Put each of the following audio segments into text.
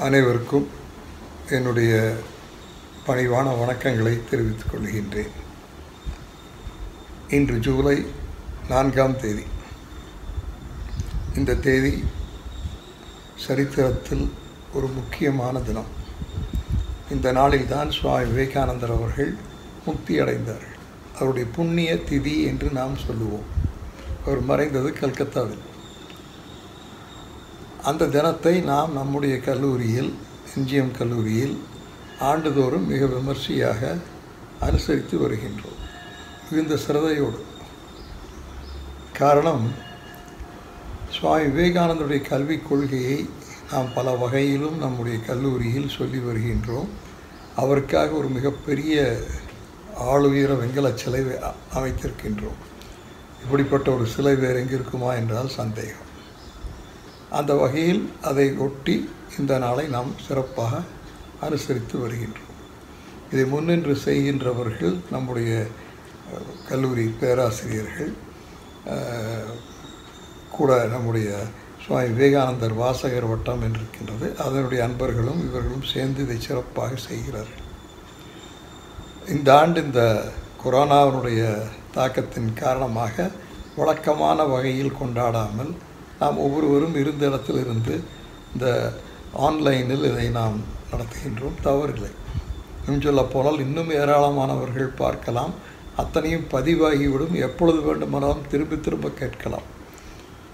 அனைவருக்கும் என்னுடைய பணிவான வணக்கங்களை தெரிவித்துக் கொள்கின்றேன். இன்று ஜூலை 4ஆம் தேதி. இந்த தேதி சரித்திரத்தில் ஒரு முக்கியமான தினம். இந்த நாளில்தான் சுவாமி விவேகானந்தர் அவர்கள் முக்தி அடைந்தார்கள். அவருடைய புண்ணிய திதி என்று நாம் சொல்லுவோம். அவர் மறைந்தது கல்கத்தாவில். அந்த தினத்தை நாம் நம்முடைய கல்லூரியில், எம்ஜிஎம் கல்லூரியில் ஆண்டுதோறும் மிக விமர்சையாக அனுசரித்து வருகின்றோம், மிகுந்த சிரதையோடு. காரணம், சுவாமி விவேகானந்தருடைய கல்விக் கொள்கையை நாம் பல வகையிலும் நம்முடைய கல்லூரியில் சொல்லி வருகின்றோம். அவருக்காக ஒரு மிகப்பெரிய ஆளுயர வெங்கல சிலை அமைத்திருக்கின்றோம். இப்படிப்பட்ட ஒரு சிலை வேறு எங்கே இருக்குமா என்றால் சந்தேகம். அந்த வகையில் அதை ஒட்டி இந்த நாளை நாம் சிறப்பாக அனுசரித்து வருகின்றோம். இதை முன்னின்று செய்கின்றவர்கள் நம்முடைய கல்லூரி பேராசிரியர்கள், கூட நம்முடைய சுவாமி விவேகானந்தர் வாசகர் வட்டம் என்றிருக்கின்றது, அதனுடைய அன்பர்களும் இவர்களும் சேர்ந்து இதை சிறப்பாக செய்கிறார்கள். இந்த ஆண்டு இந்த கொரோனாவினுடைய தாக்கத்தின் காரணமாக வழக்கமான வகையில் கொண்டாடாமல் நாம் ஒவ்வொருவரும் இருந்த இடத்திலிருந்து இந்த ஆன்லைனில் இதை நாம் நடத்துகின்றோம். தவறில்லை. இன்னும் சொல்ல போனால் இன்னும் ஏராளமானவர்கள் பார்க்கலாம். அத்தனையும் பதிவாகிவிடும். எப்பொழுது வேண்டுமானாலும் திரும்ப திரும்ப கேட்கலாம்.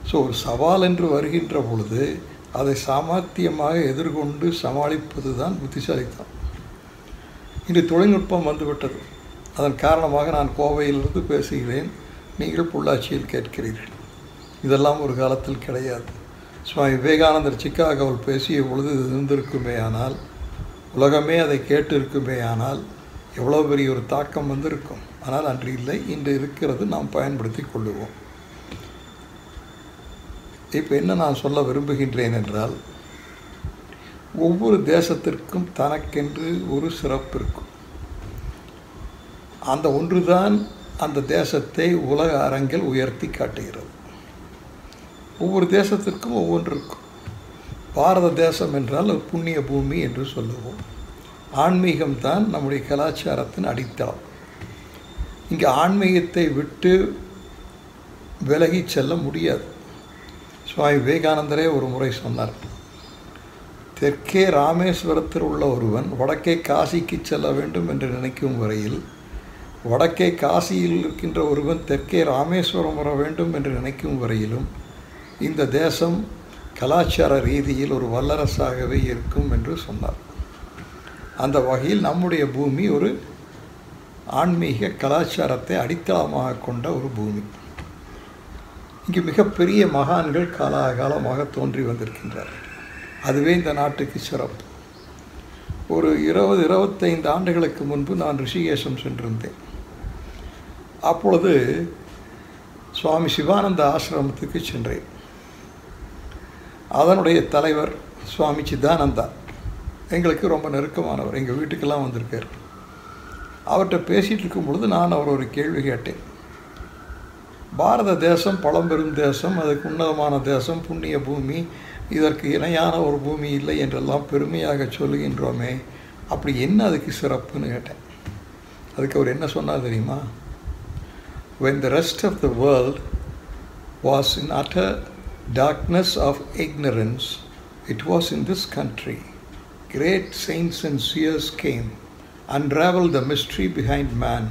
ஸோ ஒரு சவால் என்று வருகின்ற பொழுது அதை சாமர்த்தியமாக எதிர்கொண்டு சமாளிப்பது தான் புத்திசாலித்தனம். இன்று தொழில்நுட்பம் வந்துவிட்டது. அதன் காரணமாக நான் கோவையிலிருந்து பேசுகிறேன், நீங்கள் பொள்ளாச்சியில் கேட்கிறீர்கள். இதெல்லாம் ஒரு காலத்தில் கிடையாது. சுவாமி விவேகானந்தர் சிக்காகோவில் பேசிய பொழுது இது இருந்திருக்குமே ஆனால், உலகமே அதை கேட்டு இருக்குமே ஆனால் எவ்வளோ பெரிய ஒரு தாக்கம் வந்திருக்கும். ஆனால் அன்று இல்லை. இன்று இருக்கிறது, நாம் பயன்படுத்தி கொள்ளுவோம். இப்போ என்ன நான் சொல்ல விரும்புகின்றேன் என்றால், ஒவ்வொரு தேசத்திற்கும் தனக்கென்று ஒரு சிறப்பு இருக்கும். அந்த ஒன்றுதான் அந்த தேசத்தை உலக அரங்கில் உயர்த்தி காட்டுகிறது. ஒவ்வொரு தேசத்திற்கும் ஒவ்வொன்று இருக்கும். பாரத தேசம் என்றால் ஒரு புண்ணிய பூமி என்று சொல்லுவோம். ஆன்மீகம்தான் நம்முடைய கலாச்சாரத்தின் அடித்தளம். இங்கே ஆன்மீகத்தை விட்டு விலகி செல்ல முடியாது. சுவாமி விவேகானந்தரே ஒரு முறை சொன்னார், தெற்கே ராமேஸ்வரத்தில் உள்ள ஒருவன் வடக்கே காசிக்கு செல்ல வேண்டும் என்று நினைக்கும் வரையில், வடக்கே காசியில் இருக்கின்ற ஒருவன் தெற்கே ராமேஸ்வரம் வர வேண்டும் என்று நினைக்கும் வரையிலும் இந்த தேசம் கலாச்சார ரீதியில் ஒரு வல்லரசாகவே இருக்கும் என்று சொன்னார். அந்த வகையில் நம்முடைய பூமி ஒரு ஆன்மீக கலாச்சாரத்தை அடித்தளமாக கொண்ட ஒரு பூமி. இங்கு மிகப்பெரிய மகான்கள் காலாகாலமாக தோன்றி வந்திருக்கின்றார்கள். அதுவே இந்த நாட்டுக்கு சிறப்பு. ஒரு 20-25 ஆண்டுகளுக்கு முன்பு நான் ரிஷிகேஷம் சென்றிருந்தேன். அப்பொழுது சுவாமி சிவானந்த ஆசிரமத்துக்கு சென்றேன். அதனுடைய தலைவர் சுவாமி சித்தானந்தா எங்களுக்கு ரொம்ப நெருக்கமானவர். எங்கள் வீட்டுக்கெல்லாம் வந்திருக்கார். அவர்கிட்ட பேசிகிட்டு இருக்கும் பொழுது நான் அவர் ஒரு கேள்வி கேட்டேன். பாரத தேசம் பழம்பெரும் தேசம், அதுக்கு உன்னதமான தேசம், புண்ணிய பூமி, இதற்கு இணையான ஒரு பூமி இல்லை என்றெல்லாம் பெருமையாக சொல்லுகின்றோமே, அப்படி என்ன அதுக்கு சிறப்புன்னு கேட்டேன். அதுக்கு அவர் என்ன சொன்னார் தெரியுமா? When the rest of the world was in utter darkness of ignorance, it was in this country great saints and seers came, unraveled the mystery behind man,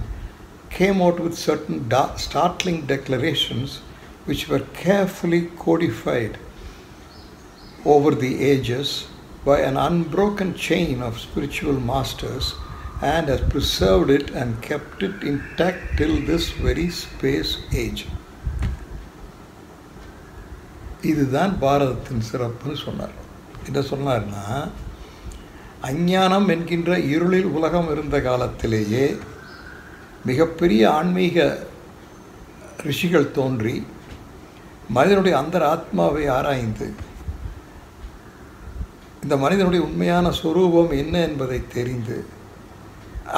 came out with certain startling declarations which were carefully codified over the ages by an unbroken chain of spiritual masters, and has preserved it and kept it intact till this very space age. இதுதான் பாரதத்தின் சிறப்புன்னு சொன்னார். என்ன சொன்னார்னா, அஞ்ஞானம் என்கின்ற இருளில் உலகம் இருந்த காலத்திலேயே மிகப்பெரிய ஆன்மீக ரிஷிகள் தோன்றி மனிதனுடைய அந்தர ஆத்மாவை ஆராய்ந்து இந்த மனிதனுடைய உண்மையான சொரூபம் என்ன என்பதை தெரிந்து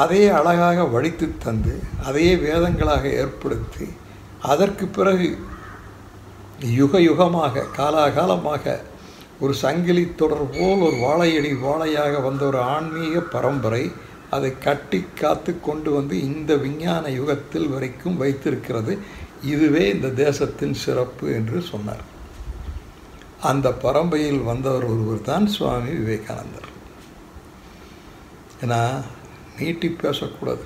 அதையே அழகாக வடித்து தந்து அதையே வேதங்களாக ஏற்படுத்தி அதற்கு பிறகு யுக யுகமாக காலாகாலமாக ஒரு சங்கிலி தொடர் போல் ஒரு வாழையடி வாழையாக வந்த ஒரு ஆன்மீக பரம்பரை அதை கட்டி காத்து கொண்டு வந்து இந்த விஞ்ஞான யுகத்தில் வரைக்கும் வைத்திருக்கிறது. இதுவே இந்த தேசத்தின் சிறப்பு என்று சொன்னார். அந்த பரம்பரையில் வந்தவர் ஒருவர் தான் சுவாமி விவேகானந்தர். ஏன்னா நீட்டி பேசக்கூடாது,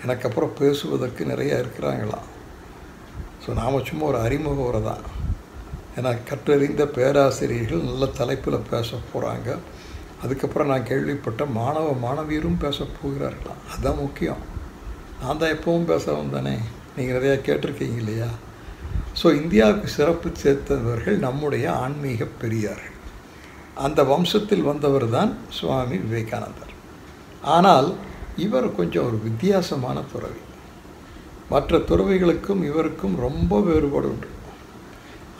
எனக்கு அப்புறம் பேசுவதற்கு நிறைய இருக்கிறாங்களாம். ஸோ நாம் சும்மா ஒரு அறிமுக உரை தான். ஏன்னா கற்றறிந்த பேராசிரியர்கள் நல்ல தலைப்பில் பேச போகிறாங்க. அதுக்கப்புறம் நான் கேள்விப்பட்ட மாணவியரும் பேச போகிறார்களாம். அதுதான் முக்கியம். நான் தான் எப்பவும் பேசுகிறவன் தானே, நீங்கள் நிறையா கேட்டிருக்கீங்க இல்லையா? ஸோ இந்தியாவுக்கு சிறப்பு சேர்த்தவர்கள் நம்முடைய ஆன்மீக பெரியார்கள். அந்த வம்சத்தில் வந்தவர் தான் சுவாமி விவேகானந்தர். ஆனால் இவர் கொஞ்சம் ஒரு வித்தியாசமான துறவி. மற்ற துறவிகளுக்கும் இவருக்கும் ரொம்ப வேறுபாடு உண்டு.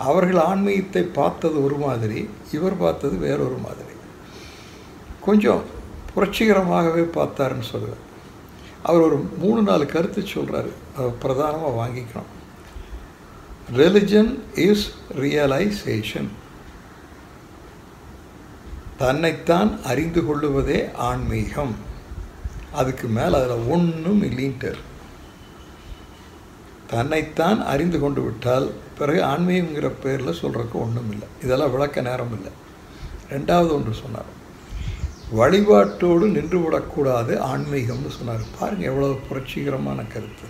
அவர்கள் ஆன்மீகத்தை பார்த்தது ஒரு மாதிரி, இவர் பார்த்தது வேறொரு மாதிரி. கொஞ்சம் புரட்சிகரமாகவே பார்த்தாருன்னு சொல்லுவேன். அவர் ஒரு 3-4 கருத்து சொல்கிறாரு, பிரதானமாக வாங்கிக்கணும். Religion is realisation. தன்னைத்தான் அறிந்து கொள்ளுவதே ஆன்மீகம். அதுக்கு மேலே அதில் ஒன்றும் இல்லைன்ட்டார். தன்னைத்தான் அறிந்து கொண்டு விட்டால் பிறகு ஆன்மீகங்கிற பேரில் சொல்கிறதுக்கு ஒன்றும் இல்லை. இதெல்லாம் விளக்க நேரம் இல்லை. ரெண்டாவது ஒன்று சொன்னார், வழிபாட்டோடு நின்று விடக்கூடாது ஆன்மீகம்னு சொன்னார். பாருங்கள் எவ்வளவு புரட்சிகரமான கருத்து.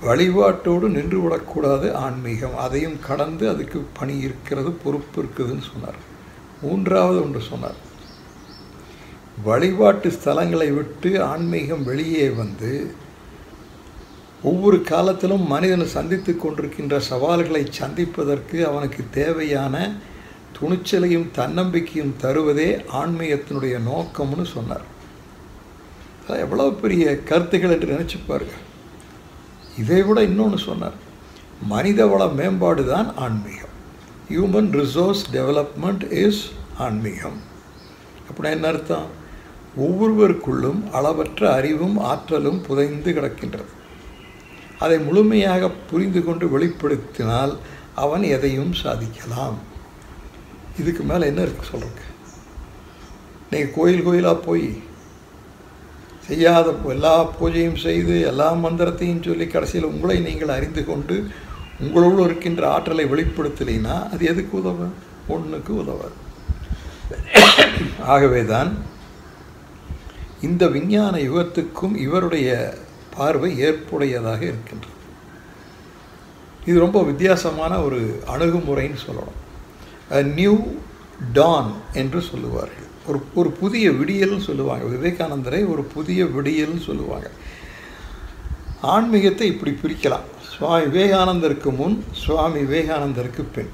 வழிபாட்டோடு நின்று விடக்கூடாது ஆன்மீகம், அதையும் கடந்து அதுக்கு பணி இருக்கிறது, பொறுப்பு இருக்குதுன்னு சொன்னார். மூன்றாவது ஒன்று சொன்னார், வழிபாட்டு ஸ்தலங்களை விட்டு ஆன்மீகம் வெளியே வந்து ஒவ்வொரு காலத்திலும் மனிதன் சந்தித்து கொண்டிருக்கின்ற சவால்களை சந்திப்பதற்கு அவனுக்கு தேவையான துணிச்சலையும் தன்னம்பிக்கையும் தருவதே ஆன்மீகத்தினுடைய நோக்கம்னு சொன்னார். எவ்வளோ பெரிய கருத்துக்கள் என்று நினச்சி பாருங்க. இதை விட இன்னொன்று சொன்னார், மனித வள மேம்பாடு தான் ஆன்மீகம். ஹியூமன் ரிசோர்ஸ் டெவலப்மெண்ட் இஸ் ஆன்மீகம். அப்படின்னா என்ன அர்த்தம்? ஒவ்வொருவருக்குள்ளும் அளவற்ற அறிவும் ஆற்றலும் புதைந்து கிடக்கின்றது. அதை முழுமையாக புரிந்து கொண்டு வெளிப்படுத்தினால் அவன் எதையும் சாதிக்கலாம். இதுக்கு மேலே என்ன இருக்குது சொல்கிறதுக்கு? நீங்கள் கோயிலாக போய் செய்யாத எல்லா பூஜையும் செய்து எல்லா மந்திரத்தையும் சொல்லி கடைசியில் உங்களை நீங்கள் அறிந்து கொண்டு உங்களோடு இருக்கின்ற ஆற்றலை வெளிப்படுத்தலைன்னா அது எதுக்கு உதவும்? ஒன்றுக்கு உதவாது. ஆகவே தான் இந்த விஞ்ஞான யுகத்துக்கும் இவருடைய பார்வை ஏற்புடையதாக இருக்கின்றது. இது ரொம்ப வித்தியாசமான ஒரு அணுகுமுறைன்னு சொல்லணும். நியூ டான் என்று சொல்லுவார்கள். ஒரு புதிய விடியல்னு சொல்லுவாங்க. விவேகானந்தரை ஒரு புதிய விடியல்னு சொல்லுவாங்க. ஆன்மீகத்தை இப்படி பிரிக்கலாம். சுவாமி விவேகானந்தருக்கு முன், சுவாமி விவேகானந்தருக்கு பின்.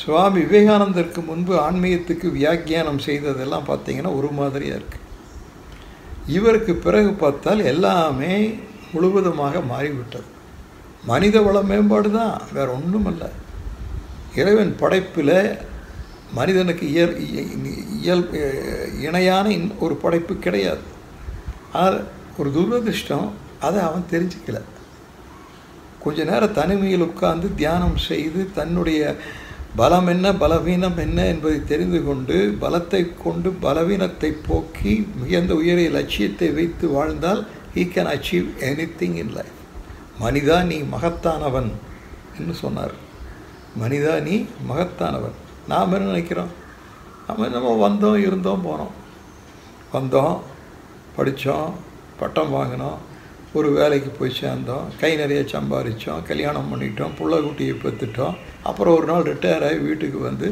சுவாமி விவேகானந்தருக்கு முன்பு ஆன்மீகத்துக்கு வியாக்கியானம் செய்ததெல்லாம் பார்த்தீங்கன்னா ஒரு மாதிரியாக இருக்குது. இவருக்கு பிறகு பார்த்தால் எல்லாமே முழுவதுமாக மாறிவிட்டது. மனித வள மேம்பாடு தான், வேறு ஒன்றும் இல்லை. இறைவன் படைப்பில் மனிதனுக்கு இணையான ஒரு படைப்பு கிடையாது. ஆனால் ஒரு துரதிர்ஷ்டம், அதை அவன் தெரிஞ்சிக்கல. கொஞ்ச நேரம் தனிமையில் உட்கார்ந்து தியானம் செய்து தன்னுடைய பலம் என்ன பலவீனம் என்ன என்பதை தெரிந்து கொண்டு பலத்தை கொண்டு பலவீனத்தை போக்கி மிகுந்த உயரிய லட்சியத்தை வைத்து வாழ்ந்தால் he can achieve anything in life. மனிதா நீ மகத்தானவன் என்று சொன்னார். மனிதா நீ மகத்தானவன். நாம் என்ன நினைக்கிறோம்? நம்ம வந்தோம், இருந்தோம், போனோம். வந்தோம், படித்தோம், பட்டம் வாங்கினோம், ஒரு வேலைக்கு போய் சேர்ந்தோம், கை நிறைய சம்பாதிச்சோம், கல்யாணம் பண்ணிட்டோம், புள்ள குட்டியை பெற்றுட்டோம், அப்புறம் ஒரு நாள் ரிட்டையர் ஆகி வீட்டுக்கு வந்து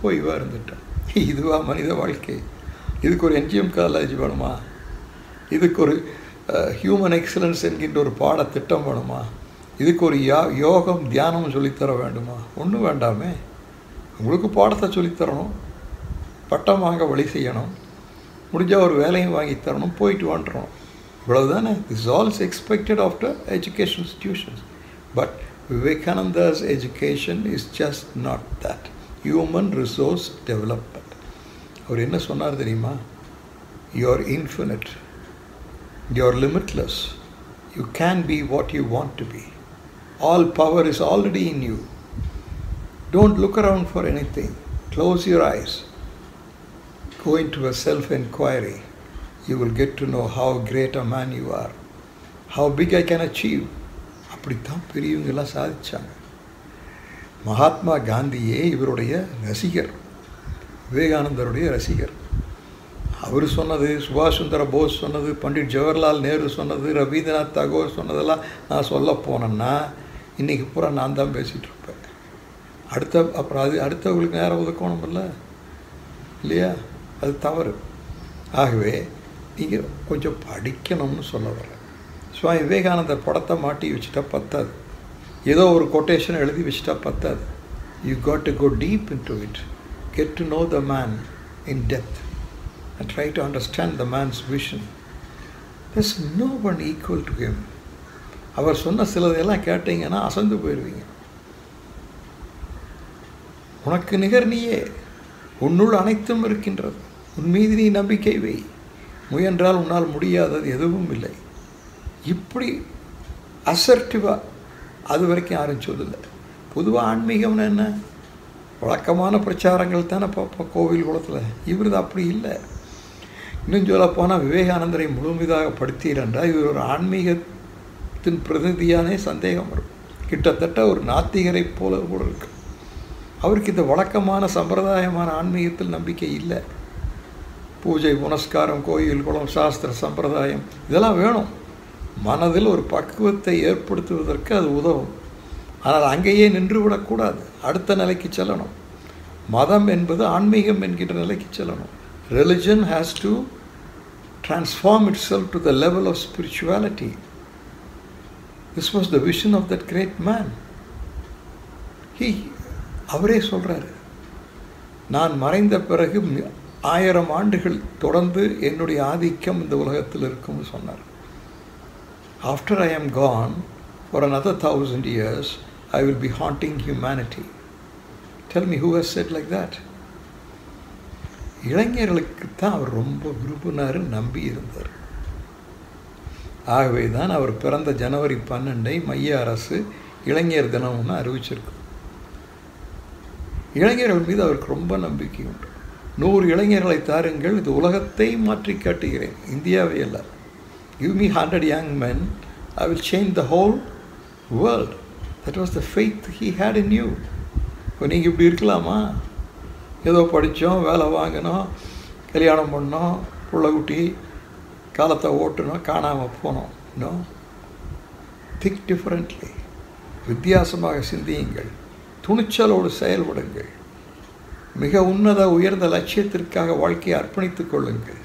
ஓய்வாக இருந்துட்டோம். இதுவா மனித வாழ்க்கை? இதுக்கு ஒரு என்ஜிஎம் காலேஜ் வேணுமா? இதுக்கு ஒரு ஹியூமன் எக்ஸலன்ஸ் என்கின்ற ஒரு பாடத்திட்டம் வேணுமா? இதுக்கு ஒரு யோகம் தியானம் சொல்லித்தர வேண்டுமா? ஒன்றும் வேண்டாமே. உங்களுக்கு பாடத்தை சொல்லித்தரணும், பட்டம் வாங்க வழி செய்யணும், முடிஞ்சால் ஒரு வேலையும் வாங்கி தரணும், போயிட்டு வந்துடணும். இவ்வளவுதானே. This also expected after education institutions. But Vivekananda's education is just not that. Human resource development. அவர் என்ன சொன்னார் தெரியுமா? You are infinite. You are limitless. You can be what you want to be. All power is already in you. Don't look around for anything. Close your eyes. Go into a self-inquiry. You will get to know how great a man you are. How big I can achieve. அப்படித்தான் பெரியவங்கெல்லாம் சாதிச்சாங்க. மகாத்மா காந்தியே இவருடைய ரசிகர், விவேகானந்தருடைய ரசிகர். அவர் சொன்னது, சுபாஷ் சந்திர போஸ் சொன்னது, பண்டிட் ஜவஹர்லால் நேரு சொன்னது, ரவீந்திரநாத் தாகூர் சொன்னதெல்லாம் நான் சொல்ல போனேன்னா இன்றைக்கி பூரா நான் தான் பேசிகிட்டு இருப்பேன். அப்புறம் அடுத்தவங்களுக்கு நேரம் ஒதுக்கணும் இல்லையா? அது தவறு. ஆகவே நீங்கள் கொஞ்சம் படிக்கணும்னு சொல்ல வரேன். சுவாமி விவேகானந்தர் படத்தை மாட்டி வச்சுட்டா பத்தாது, ஏதோ ஒரு கொட்டேஷன் எழுதி வச்சுட்டா பத்தாது. You got to go deep into it, get to know the man in depth and try to understand the man's vision. There's no one equal to him. அவர் சொன்ன சிலதையெல்லாம் கேட்டீங்கன்னா அசந்து போயிடுவீங்க. உனக்கு நிகர் நீயே, உன்னுள் அனைத்தும் இருக்கின்றது, உன் மீது நீ நம்பிக்கை வை, முயன்றால் உன்னால் முடியாதது எதுவும் இல்லை. இப்படி அசர்ட்டிவாக அது வரைக்கும் யாரும் சொல்லலை. பொதுவாக ஆன்மீகம்னு என்ன, வழக்கமான பிரச்சாரங்கள் தானே பார்ப்போம் கோவில் குளத்தில். இவரது அப்படி இல்லை. இன்னும் சொல்ல போனால் விவேகானந்தரை முழுமையாக படுத்தீரென்றால் இவர் ஒரு ஆன்மீகத்தின் பிரதிநிதியானே சந்தேகம் வரும். கிட்டத்தட்ட ஒரு நாத்திகரை போல கூட இருக்கு. அவருக்கு இந்த வழக்கமான சம்பிரதாயமான ஆன்மீகத்தில் நம்பிக்கை இல்லை. பூஜை புனஸ்காரம், கோயில் குளம், சாஸ்திர சம்பிரதாயம் இதெல்லாம் வேணும். மனதில் ஒரு பக்குவத்தை ஏற்படுத்துவதற்கு அது உதவும். ஆனால் அங்கேயே நின்று விடக்கூடாது, அடுத்த நிலைக்கு செல்லணும். மதம் என்பது ஆன்மீகம் என்கின்ற நிலைக்கு செல்லணும். Religion has to transform itself to the level of spirituality. This was the vision of that great man. அவரே சொல்கிறாரு, நான் மறைந்த பிறகு 1000 ஆண்டுகள் தொடர்ந்து என்னுடைய ஆதிக்கம் இந்த உலகத்தில் இருக்கும்னு சொன்னார். After I am gone, for another 1000 years, I will be haunting humanity. Tell me who has said like that? இளைஞர்களுக்கு தான் அவர் ரொம்ப விரும்பினார், நம்பி இருந்தார். ஆகவே தான் அவர் பிறந்த ஜனவரி 12 மைய அரசு இளைஞர் தினம்னு அறிவிச்சிருக்கு. இளைஞர்கள் மீது அவருக்கு ரொம்ப நம்பிக்கை உண்டு. 100 இளைஞர்களை தாருங்கள், இது உலகத்தை மாற்றி காட்டுகிறேன், இந்தியாவே அல்ல. Give me 100 young men, I will change the whole world. That was the faith he had in you. இப்போ நீங்கள் இப்படி இருக்கலாமா? ஏதோ படித்தோம், வேலை வாங்கினோம், கல்யாணம் பண்ணோம், புள்ள குட்டி, காலத்தை ஓட்டணும், காணாமல் போனோம். இன்னும் திங்க் டிஃப்ரெண்ட்லி. வித்தியாசமாக சிந்தியுங்கள், துணிச்சலோடு செயல்படுங்கள், மிக உயர்ந்த லட்சியத்திற்காக வாழ்க்கையை அர்ப்பணித்துக் கொள்ளுங்கள்,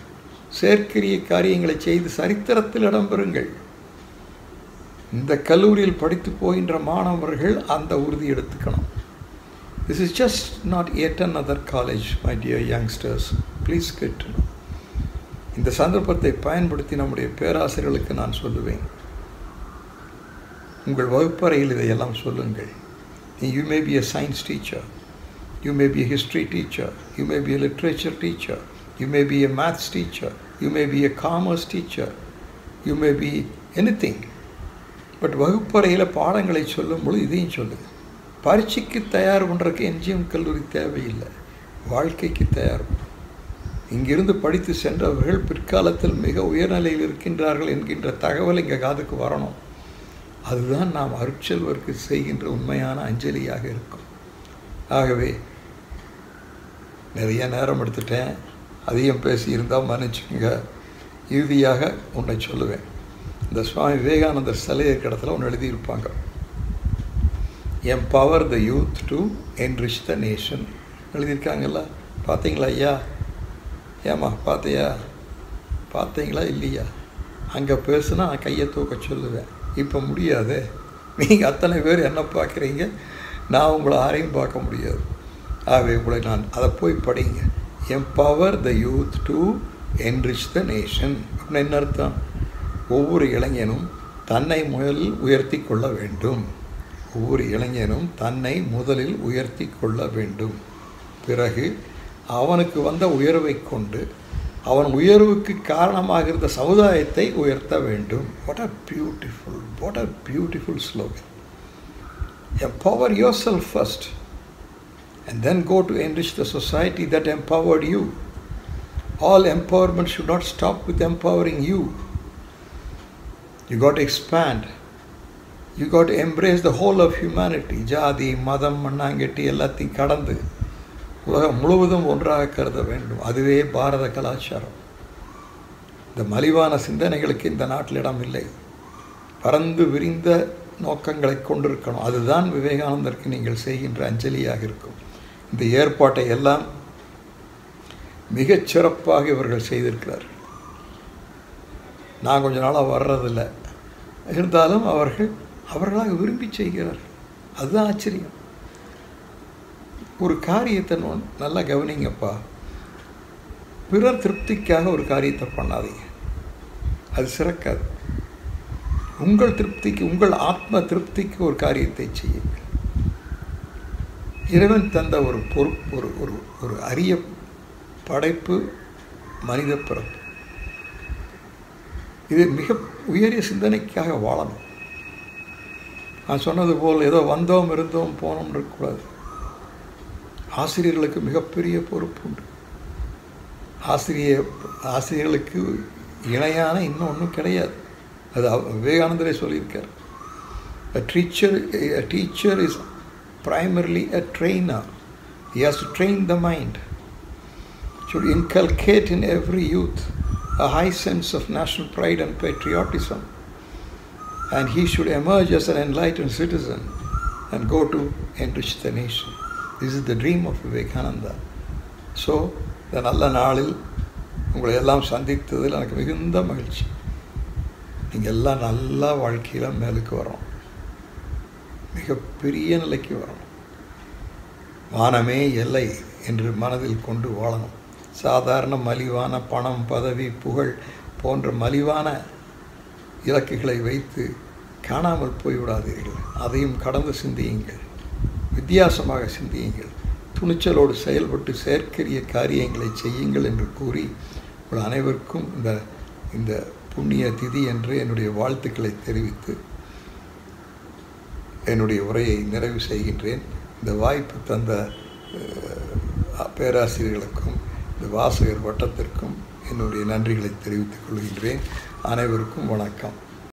செயற்கரிய காரியங்களை செய்து சரித்திரத்தில் இடம்பெறுங்கள். இந்த கல்லூரியில் படித்து போகின்ற மாணவர்கள் அந்த உறுதி எடுத்துக்கணும். This is just not yet another college, my dear youngsters. Please get to know. இந்த சந்தர்ப்பத்தை பயன்படுத்தி நம்முடைய பேராசிரியர்களுக்கு நான் சொல்லுவேன், உங்கள் வகுப்பறையில் இதையெல்லாம் சொல்லுங்கள். You may be a science teacher, you may be a history teacher, you may be a literature teacher, you may be a maths teacher, you may be a commerce teacher, you may be anything. But வகுப்பறையில் பாடங்களை சொல்லும்போது இதையும் சொல்லுங்கள். பரீட்சைக்கு தயார் பண்ணுறதுக்கு NGM கல்லூரி தேவையில்லை, வாழ்க்கைக்கு தயார். இங்கிருந்து படித்து சென்றவர்கள் பிற்காலத்தில் மிக உயர்நிலையில் இருக்கின்றார்கள் என்கின்ற தகவல் இங்கே காதுக்கு வரணும். அதுதான் நாம் அருட்செல்வருக்கு செய்கின்ற உண்மையான அஞ்சலியாக இருக்கும். ஆகவே நிறைய நேரம் எடுத்துட்டேன், அதிகம் பேசியிருந்தால் மன்னிச்சுங்க. இறுதியாக உன்னை சொல்லுவேன், இந்த சுவாமி விவேகானந்தர் சிலை இருக்கிற இடத்துல ஒன்று எழுதியிருப்பாங்க, empower the youth to enrich the nation எழுதியிருக்காங்கல்ல. பார்த்தீங்களா ஐயா? ஏம்மா பார்த்தீங்களா இல்லையா? அங்கே பேசுனா நான் கையை தூக்க சொல்லுவேன். இப்போ முடியாது, நீங்கள் அத்தனை பேர் என்ன பார்க்குறீங்க, நான் உங்களை யாரையும் பார்க்க முடியாது. ஆகவே உங்களை நான் அதை போய் படிங்க. Empower the youth to enrich the nation அப்படின்னு என்ன அர்த்தம்? ஒவ்வொரு இளைஞனும் தன்னை முதலில் உயர்த்தி கொள்ள வேண்டும். ஒவ்வொரு இளைஞனும் தன்னை முதலில் உயர்த்தி கொள்ள வேண்டும். பிறகு அவனுக்கு வந்த உயர்வை கொண்டு அவன் உயர்வுக்கு காரணமாக இருந்த சமுதாயத்தை உயர்த்த வேண்டும். What a beautiful slogan. Empower yourself first. and then go to enrich the society that empowered you. All empowerment should not stop with empowering you. You got to expand. You got to embrace the whole of humanity. ஜாதி மதம் மண்ணாங்கட்டி எல்லாத்தையும் கடந்து உலகம் முழுவதும் ஒன்றாக கருத வேண்டும். அதுவே பாரத கலாச்சாரம். இந்த மலிவான சிந்தனைகளுக்கு இந்த நாட்டில் இடம் இல்லை. பறந்து விரிந்த நோக்கங்களை கொண்டிருக்கணும். அதுதான் விவேகானந்தருக்கு நீங்கள் செய்கின்ற அஞ்சலியாக இருக்கும். இந்த ஏற்பாட்டை எல்லாம் மிகச் சிறப்பாக இவர்கள் செய்திருக்கிறார். நான் கொஞ்ச நாளாக வர்றதில்லை, இருந்தாலும் அவர்களாக விரும்பி செய்கிறார். அதுதான் ஆச்சரியம். ஒரு காரியத்தை நல்லா கவனிங்கப்பா. பிறர் திருப்திக்காக ஒரு காரியத்தை பண்ணாதீங்க, அது சிறக்காது. உங்கள் திருப்திக்கு, உங்கள் ஆத்ம திருப்திக்கு ஒரு காரியத்தை செய்யுங்கள். இறைவன் தந்த ஒரு பொறுப்பு, ஒரு அரிய படைப்பு மனித பிறப்பு. இது மிக உயரிய சிந்தனைக்காக வாழணும். நான் சொன்னது போல் ஏதோ வந்தோம் இருந்தோம் போனோம் இருக்கக்கூடாது. ஆசிரியர்களுக்கு மிகப்பெரிய பொறுப்பு உண்டு. ஆசிரியர்களுக்கு இணையான இன்னும் ஒன்றும் கிடையாது. அது விவேகானந்தரே சொல்லியிருக்கார். A teacher is primarily a trainer. He has to train the mind. Should inculcate in every youth a high sense of national pride and patriotism, and he should emerge as an enlightened citizen and go to enrich the nation. This is the dream of Vivekananda. So, இந்த நல்ல நாளில் உங்களை எல்லாம் சந்தித்ததில் எனக்கு மிகுந்த மகிழ்ச்சி. நீங்கள் எல்லாம் நல்லா வாழ்க்கையில் மேலுக்கு வரணும், மிகப்பெரிய நிலைக்கு வரணும். வானமே எல்லை என்று மனதில் கொண்டு வாழணும். சாதாரண மலிவான பணம், பதவி, புகழ் போன்ற மலிவான இலக்குகளை வைத்து காணாமல் போய்விடாதீர்கள். அதையும் கடந்து சிந்தியுங்கள், வித்தியாசமாக சிந்தியுங்கள், துணிச்சலோடு செயல்பட்டு செயற்கரிய காரியங்களை செய்யுங்கள் என்று கூறி உங்கள் அனைவருக்கும் இந்த புண்ணிய திதி என்று என்னுடைய வாழ்த்துக்களை தெரிவித்து என்னுடைய உரையை நிறைவு செய்கின்றேன். இந்த வாய்ப்பு தந்த பேராசிரியர்களுக்கும் இந்த வாசகர் வட்டத்திற்கும் என்னுடைய நன்றிகளை தெரிவித்துக் கொள்கின்றேன். அனைவருக்கும் வணக்கம்.